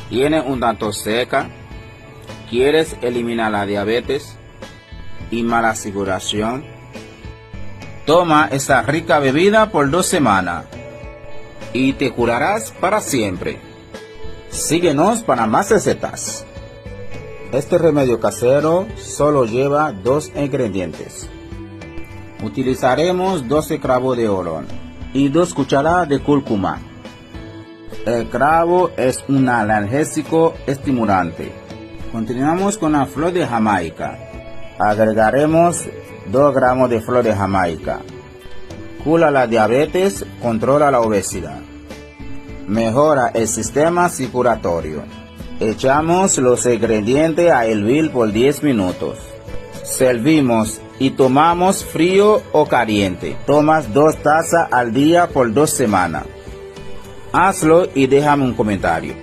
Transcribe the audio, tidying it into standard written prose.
Tiene un tanto seca. ¿Quieres eliminar la diabetes y mala circulación? Toma esta rica bebida por 2 semanas y te curarás para siempre. Síguenos para más recetas. Este remedio casero solo lleva 2 ingredientes. Utilizaremos 12 clavos de olor y 2 cucharadas de cúrcuma. El clavo es un analgésico estimulante. Continuamos con la flor de Jamaica. Agregaremos 2 gramos de flor de Jamaica. Cura la diabetes, controla la obesidad. Mejora el sistema circulatorio. Echamos los ingredientes a hervir por 10 minutos. Servimos y tomamos frío o caliente. Tomas 2 tazas al día por 2 semanas. Hazlo y déjame un comentario.